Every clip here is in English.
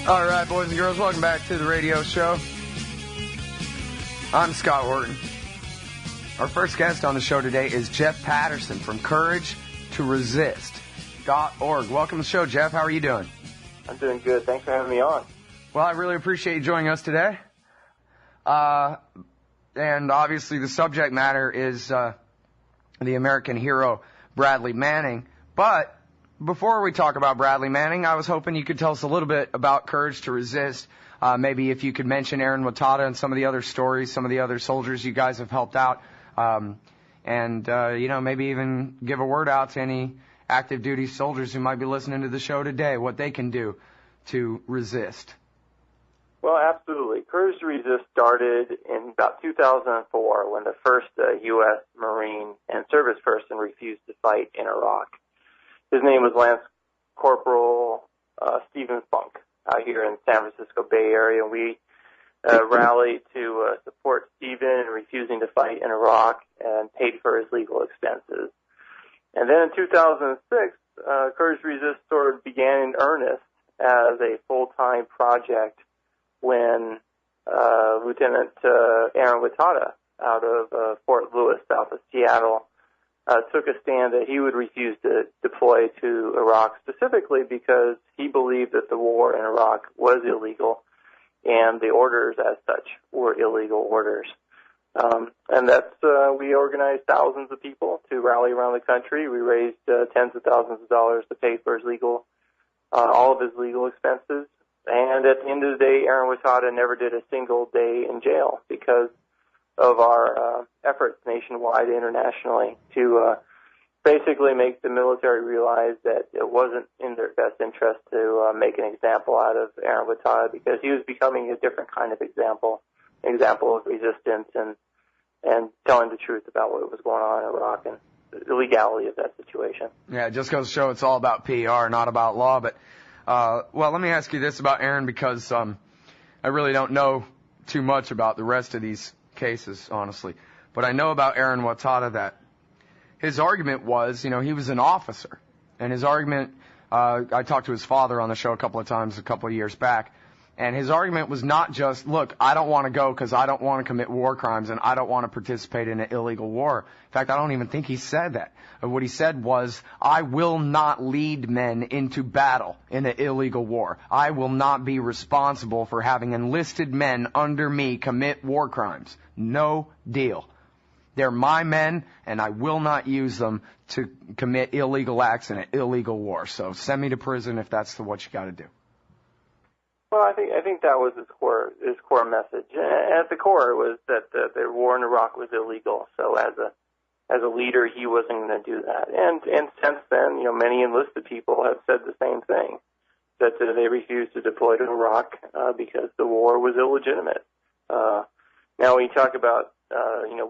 All right, boys and girls, welcome back to the radio show. I'm Scott Horton. Our first guest on the show today is Jeff Paterson from CourageToResist.org. Welcome to the show, Jeff. How are you doing? I'm doing good. Thanks for having me on. Well, I really appreciate you joining us today. And obviously the subject matter is the American hero, Bradley Manning. But before we talk about Bradley Manning, I was hoping you could tell us a little bit about Courage to Resist. Maybe if you could mention Ehren Watada and some of the other stories, some of the other soldiers you guys have helped out. Maybe even give a word out to any active duty soldiers who might be listening to the show today, what they can do to resist. Well, absolutely. Courage to Resist started in about 2004 when the first U.S. Marine and service person refused to fight in Iraq. His name was Lance Corporal Stephen Funk out here in San Francisco Bay Area. We rallied to support Stephen in refusing to fight in Iraq and paid for his legal expenses. And then in 2006, Courage to Resist sort of began in earnest as a full-time project when Lieutenant Ehren Watada out of Fort Lewis, south of Seattle, took a stand that he would refuse to deploy to Iraq, specifically because he believed that the war in Iraq was illegal and the orders as such were illegal orders. And that's, we organized thousands of people to rally around the country. We raised tens of thousands of dollars to pay for his all of his legal expenses. And at the end of the day, Ehren Watada never did a single day in jail because of our efforts nationwide, internationally, to basically make the military realize that it wasn't in their best interest to make an example out of Ehren Watada because he was becoming a different kind of example of resistance and telling the truth about what was going on in Iraq and the illegality of that situation. Yeah, it just goes to show it's all about PR, not about law. But, let me ask you this about Ehren because I really don't know too much about the rest of these cases, honestly. But I know about Ehren Watada that his argument was, he was an officer. And his argument, I talked to his father on the show a couple of times a couple of years back. And his argument was not just, look, I don't want to go because I don't want to commit war crimes and I don't want to participate in an illegal war. In fact, I don't even think he said that. What he said was, I will not lead men into battle in an illegal war. I will not be responsible for having enlisted men under me commit war crimes. No deal. They're my men, and I will not use them to commit illegal acts in an illegal war. So send me to prison if that's what you got to do. Well, I think that was his core message. At the core, it was that the war in Iraq was illegal. So as a leader, he wasn't going to do that. And since then, many enlisted people have said the same thing, that they refused to deploy to Iraq because the war was illegitimate. Now, when you talk about,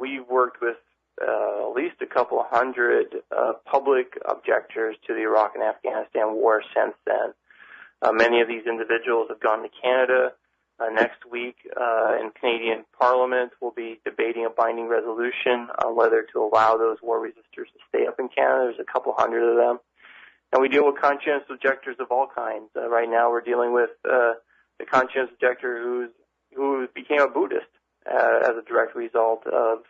we've worked with at least a couple hundred public objectors to the Iraq and Afghanistan war since then. Many of these individuals have gone to Canada. Next week in Canadian Parliament, we'll be debating a binding resolution on whether to allow those war resistors to stay up in Canada. There's a couple hundred of them. And we deal with conscientious objectors of all kinds. Right now we're dealing with the conscientious objector who became a Buddhist as a direct result of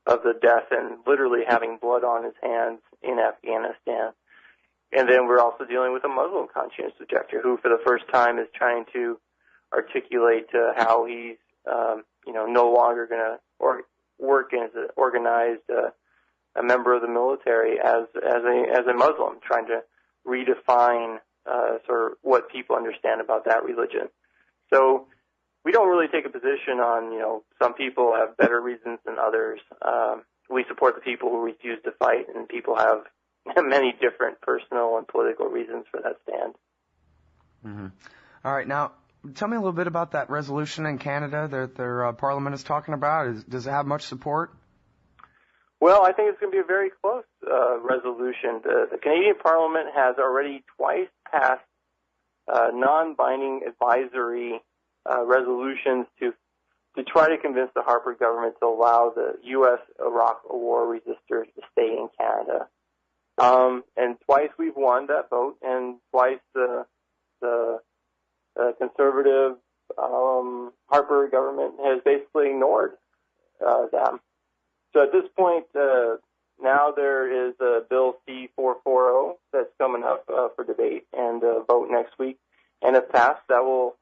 the death and literally having blood on his hands in Afghanistan. And then we're also dealing with a Muslim conscientious objector who, for the first time, is trying to articulate how he's, no longer going to work as an organized a member of the military as a Muslim, trying to redefine sort of what people understand about that religion. So we don't really take a position on, some people have better reasons than others. We support the people who refuse to fight, and people have many different personal and political reasons for that stand. Mm-hmm. All right, now tell me a little bit about that resolution in Canada that their parliament is talking about. Does it have much support? Well, I think it's going to be a very close resolution. The Canadian Parliament has already twice passed non-binding advisory resolutions to try to convince the Harper government to allow the U.S. Iraq war resistors to stay in Canada. And twice we've won that vote, and twice the conservative Harper government has basically ignored them. So at this point, now there is Bill C-440 that's coming up for debate and vote next week. And if passed, that will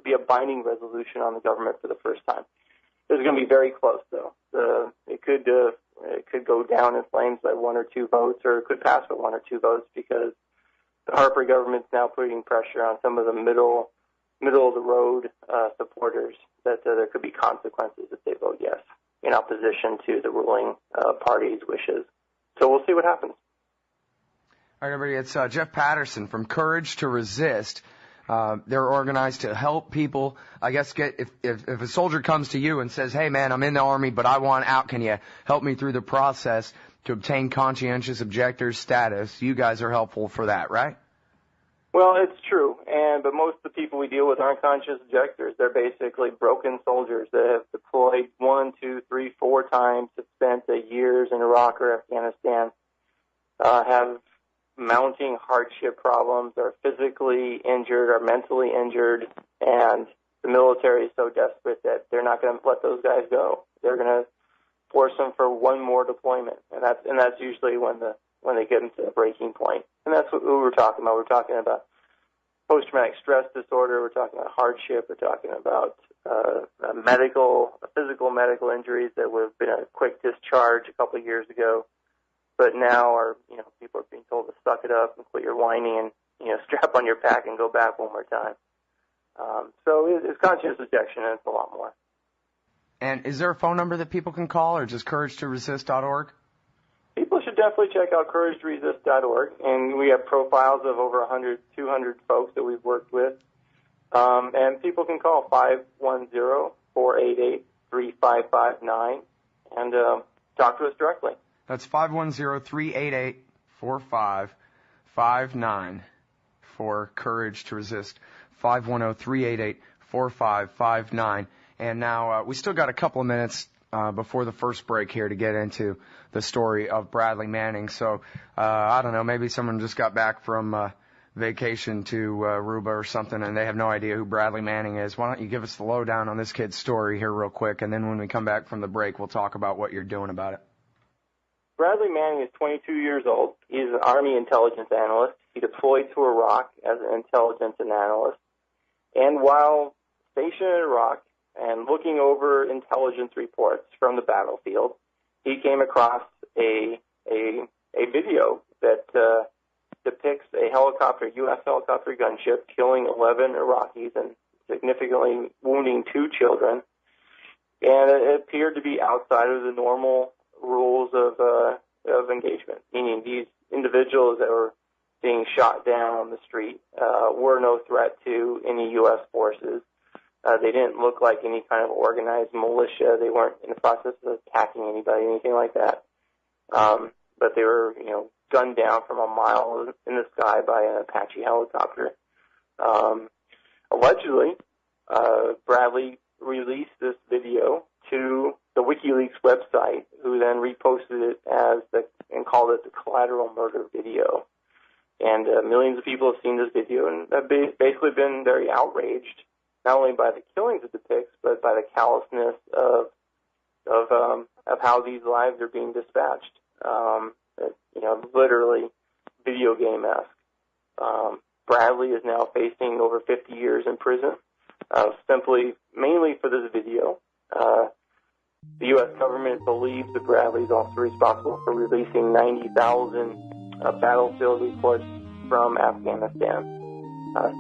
be a binding resolution on the government for the first time. It's going to be very close, though. It could go down in flames by 1 or 2 votes, or it could pass by 1 or 2 votes, because the Harper government's now putting pressure on some of the middle of the road supporters that there could be consequences if they vote yes in opposition to the ruling party's wishes. So we'll see what happens. All right, everybody, it's Jeff Paterson from Courage to Resist. They're organized to help people, I guess, if a soldier comes to you and says, hey, man, I'm in the Army, but I want out. Can you help me through the process to obtain conscientious objector status? You guys are helpful for that, right? Well, it's true, but most of the people we deal with aren't conscious objectors. They're basically broken soldiers that have deployed 1, 2, 3, 4 times, have spent years in Iraq or Afghanistan, have mounting hardship problems, are physically injured, are mentally injured, and the military is so desperate that they're not going to let those guys go. They're going to force them for one more deployment, and that's usually when they get into the breaking point. And that's what we're talking about. We're talking about post-traumatic stress disorder. We're talking about hardship. We're talking about physical medical injuries that would have been a quick discharge a couple of years ago, but now people are being told to suck it up and quit your whining and strap on your pack and go back one more time. So it's conscious objection, and it's a lot more. And is there a phone number that people can call, or just couragetoresist.org? People should definitely check out couragetoresist.org, and we have profiles of over 100, 200 folks that we've worked with. And people can call 510-488-3559 and talk to us directly. That's 510-388-4559 for Courage to Resist. 510-388-4559. And now we still got a couple of minutes before the first break here to get into the story of Bradley Manning. So, I don't know, maybe someone just got back from vacation to Aruba or something and they have no idea who Bradley Manning is. Why don't you give us the lowdown on this kid's story here real quick, and then when we come back from the break, we'll talk about what you're doing about it. Bradley Manning is 22 years old. He's an Army intelligence analyst. He deployed to Iraq as an intelligence analyst. And while stationed in Iraq and looking over intelligence reports from the battlefield, he came across a video that depicts a helicopter, U.S. helicopter gunship, killing 11 Iraqis and significantly wounding 2 children. And it appeared to be outside of the normal rules of engagement, meaning these individuals that were being shot down on the street were no threat to any U.S. forces. They didn't look like any kind of organized militia. They weren't in the process of attacking anybody, anything like that. But they were, gunned down from a mile in the sky by an Apache helicopter. Allegedly, Bradley released this video to the WikiLeaks website, who then reposted it and called it the collateral murder video. And millions of people have seen this video and have basically been very outraged, not only by the killings it depicts, but by the callousness of how these lives are being dispatched. Literally video game-esque. Bradley is now facing over 50 years in prison, mainly for this video. The U.S. government believes that Bradley is also responsible for releasing 90,000 battlefield reports from Afghanistan.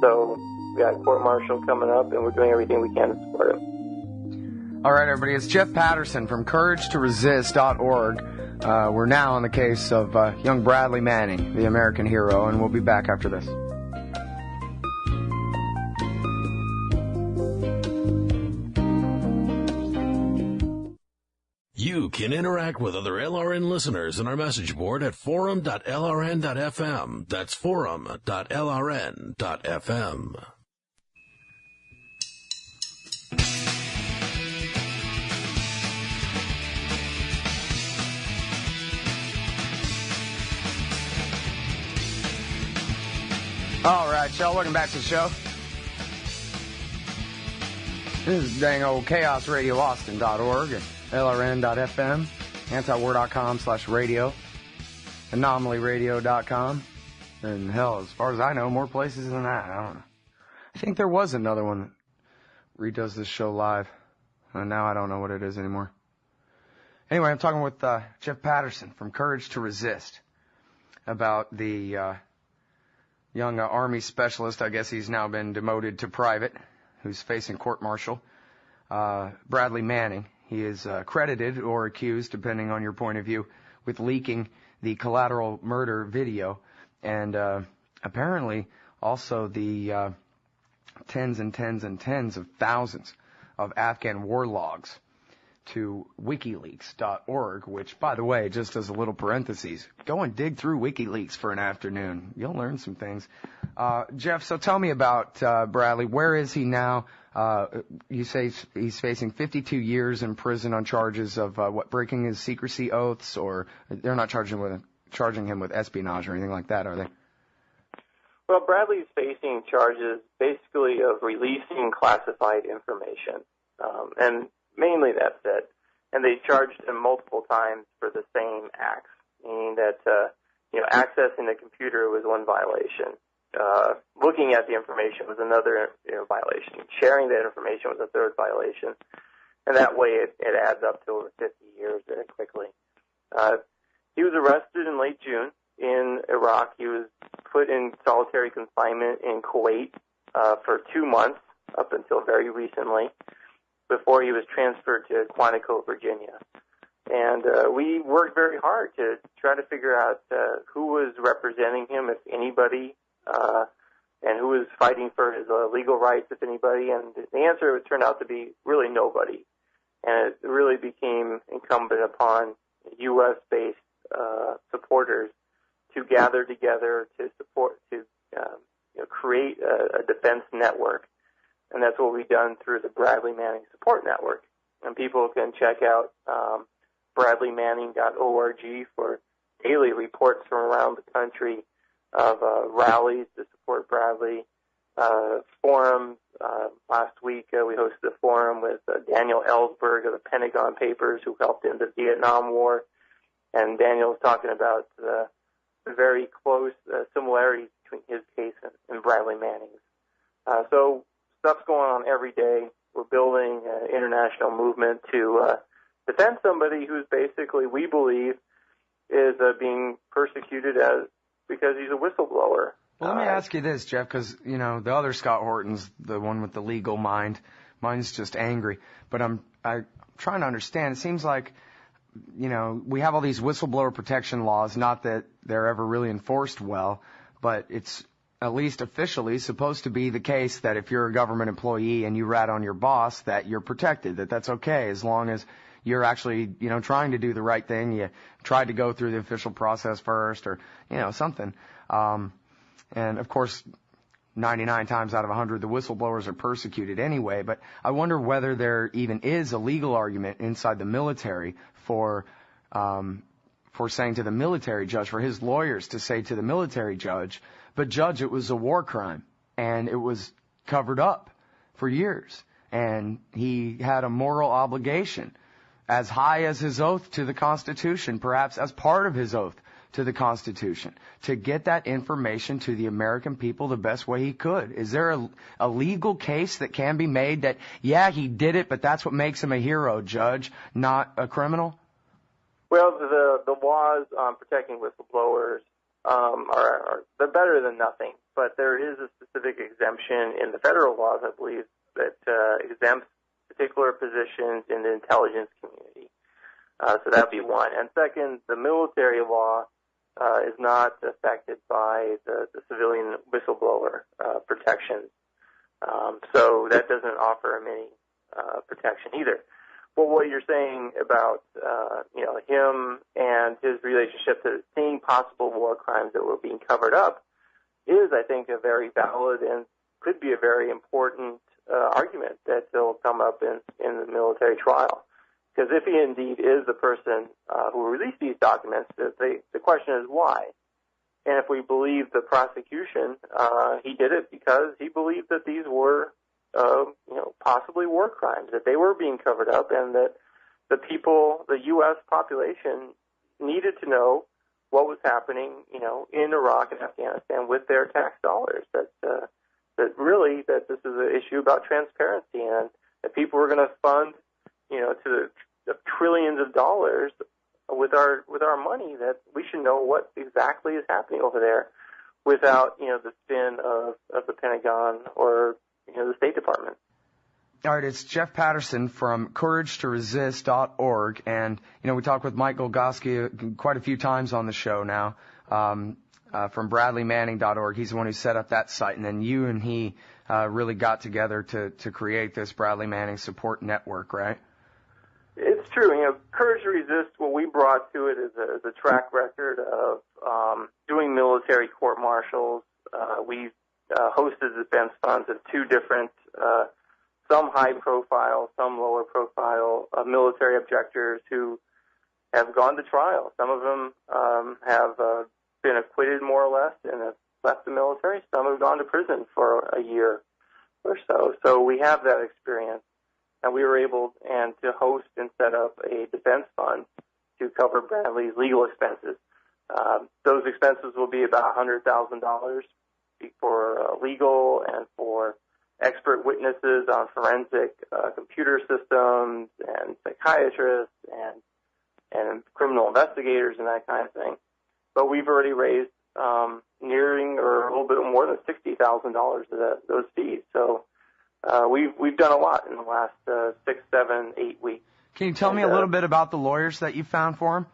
So we got a court-martial coming up, and we're doing everything we can to support him. All right, everybody, it's Jeff Paterson from CourageToResist.org. We're now on the case of young Bradley Manning, the American hero, and we'll be back after this. You can interact with other LRN listeners in our message board at forum.lrn.fm. That's forum.lrn.fm. All right, y'all, welcome back to the show. This is dang old chaosradioaustin.org and lrn.fm, antiwar.com/radio, anomalyradio.com, and hell, as far as I know, more places than that. I don't know. I think there was another one that redoes this show live, and now I don't know what it is anymore. Anyway, I'm talking with Jeff Paterson from Courage to Resist about the young Army specialist, I guess he's now been demoted to private, who's facing court-martial, Bradley Manning. He is credited or accused, depending on your point of view, with leaking the collateral murder video, and apparently also the tens and tens and tens of thousands of Afghan war logs to WikiLeaks.org, which, by the way, just as a little parentheses, go and dig through WikiLeaks for an afternoon. You'll learn some things. Jeff, so tell me about Bradley. Where is he now? You say he's facing 52 years in prison on charges of breaking his secrecy oaths, or they're not charging him with espionage or anything like that, are they? Well, Bradley's facing charges basically of releasing classified information, and mainly that's it. And they charged him multiple times for the same acts, meaning that accessing the computer was one violation. Looking at the information was another violation. Sharing that information was a third violation. And that way it adds up to over 50 years very quickly. He was arrested in late June in Iraq. He was put in solitary confinement in Kuwait for 2 months up until very recently, before he was transferred to Quantico, Virginia. And we worked very hard to try to figure out who was representing him, if anybody, and who was fighting for his legal rights, if anybody. And the answer turned out to be really nobody. And it really became incumbent upon U.S.-based supporters to gather together to support, to create a defense network. And that's what we've done through the Bradley Manning Support Network. And people can check out bradleymanning.org for daily reports from around the country of rallies to support Bradley, forums. Last week we hosted a forum with Daniel Ellsberg of the Pentagon Papers, who helped in the Vietnam War. And Daniel was talking about the very close similarities between his case and Bradley Manning's. So stuff's going on every day. We're building an international movement to defend somebody who's basically, we believe, is being persecuted because he's a whistleblower. Well, let me ask you this, Jeff, because, the other Scott Horton's the one with the legal mind. Mine's just angry. But I'm trying to understand. It seems like, we have all these whistleblower protection laws, not that they're ever really enforced well, but it's at least officially supposed to be the case that if you're a government employee and you rat on your boss, that you're protected, that's okay, as long as you're actually, trying to do the right thing. You tried to go through the official process first, or, something. And of course, 99 times out of 100, the whistleblowers are persecuted anyway. But I wonder whether there even is a legal argument inside the military for saying to the military judge, for his lawyers to say to the military judge, but judge, it was a war crime, and it was covered up for years, and he had a moral obligation as high as his oath to the Constitution, perhaps as part of his oath to the Constitution, to get that information to the American people the best way he could. Is there a legal case that can be made that, yeah, he did it, but that's what makes him a hero, judge, not a criminal? Well, the laws on protecting whistleblowers they're better than nothing, but there is a specific exemption in the federal laws, I believe, that exempts particular positions in the intelligence community. So that would be one. And second, the military law is not affected by the civilian whistleblower protections. So that doesn't offer him any protection either. Well, what you're saying about him and his relationship to seeing possible war crimes that were being covered up is, I think, a very valid and could be a very important argument that will come up in the military trial. Because if he indeed is the person who released these documents, the question is why. And if we believe the prosecution, he did it because he believed that these were possibly war crimes, that they were being covered up, and that the people, the U.S. population, needed to know what was happening, in Iraq and Afghanistan with their tax dollars. That this is an issue about transparency, and that people were going to fund, to the trillions of dollars with our money, that we should know what exactly is happening over there, without the spin of the Pentagon or the State Department. All right, it's Jeff Paterson from CourageToResist.org, and we talked with Mike Golgoski quite a few times on the show now, from BradleyManning.org. He's the one who set up that site, and then you and he really got together to create this Bradley Manning support network, right? It's true. Courage to Resist, what we brought to it is a track record of doing military court-martials. We've hosted defense funds of two different, some high-profile, some lower-profile military objectors who have gone to trial. Some of them have been acquitted more or less and have left the military. Some have gone to prison for a year or so. So we have that experience. And we were able to host and set up a defense fund to cover Bradley's legal expenses. Those expenses will be about $100,000 for legal and for expert witnesses on forensic computer systems and psychiatrists and criminal investigators and that kind of thing. But we've already raised nearing or a little bit more than $60,000 of those fees. So we've done a lot in the last 6, 7, 8 weeks. Can you tell me a little bit about the lawyers that you found for him?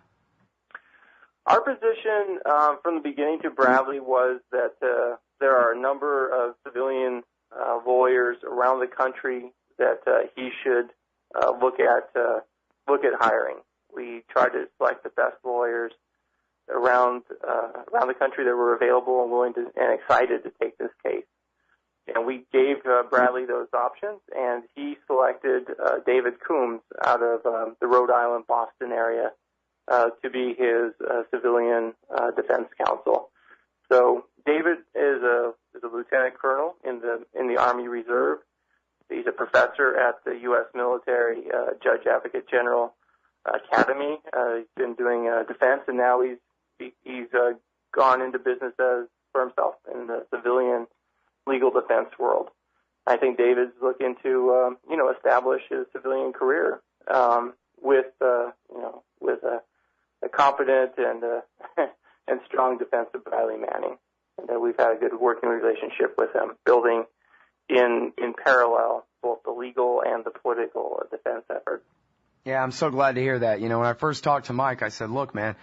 Our position from the beginning to Bradley was that there are a number of civilian lawyers around the country that he should look at hiring. We tried to select the best lawyers around the country that were available and willing to and excited to take this case. And we gave Bradley those options, and he selected David Coombs out of the Rhode Island, Boston area to be his civilian defense counsel. So David is a lieutenant colonel in the Army Reserve. He's a professor at the U.S. Military Judge Advocate General Academy. He's been doing defense, and now he's gone into business for himself in the civilian legal defense world. I think David's looking to establish his civilian career with a competent and strong defense of Bradley Manning, and we've had a good working relationship with him, building in parallel both the legal and the political defense effort. Yeah, I'm so glad to hear that. When I first talked to Mike, I said, look, man,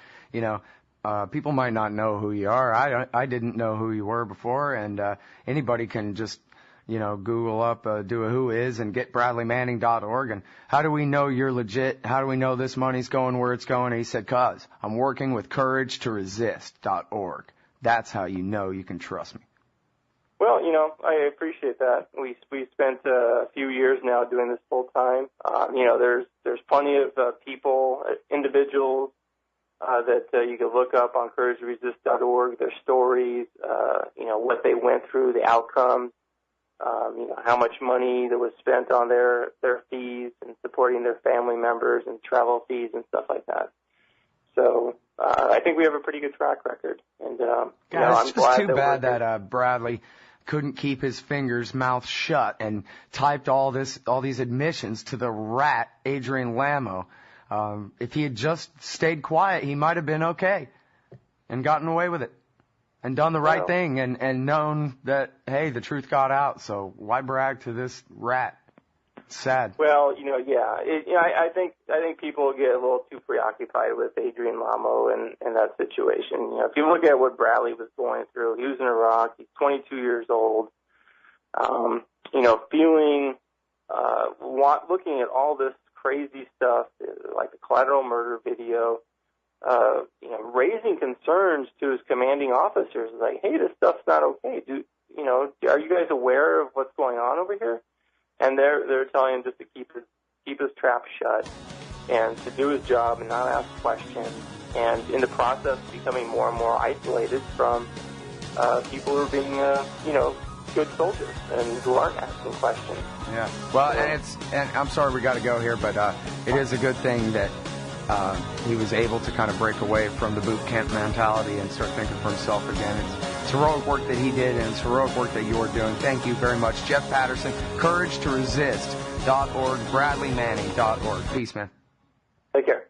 people might not know who you are. I didn't know who you were before, and anybody can just, Google up, do a who is, and get BradleyManning.org. And how do we know you're legit? How do we know this money's going where it's going? And he said, 'cause I'm working with CourageToResist.org. That's how you know you can trust me. Well, I appreciate that. We spent a few years now doing this full time. There's plenty of people, individuals, that you can look up on CourageToResist.org, their stories, what they went through, the outcomes, how much money that was spent on their fees and supporting their family members and travel fees and stuff like that. So I think we have a pretty good track record. And it's just too bad that Bradley couldn't keep his mouth shut and typed all these admissions to the rat Adrian Lamo. If he had just stayed quiet, he might have been okay and gotten away with it and done the right thing and known that, hey, the truth got out. So why brag to this rat? It's sad. Well, I think people get a little too preoccupied with Adrian Lamo and that situation. If you look at what Bradley was going through, he was in Iraq. He's 22 years old. Looking at all this crazy stuff, like the collateral murder video, raising concerns to his commanding officers, like, hey, this stuff's not okay. Are you guys aware of what's going on over here? And they're telling him just to keep his trap shut and to do his job and not ask questions. And in the process, becoming more and more isolated from people who are being, good soldiers and who aren't asking questions. Yeah. Well, and I'm sorry we got to go here, but it is a good thing that he was able to kind of break away from the boot camp mentality and start thinking for himself again. It's heroic work that he did, and it's heroic work that you're doing. Thank you very much. Jeff Paterson, CourageToResist.org, BradleyManning.org. Peace, man. Take care.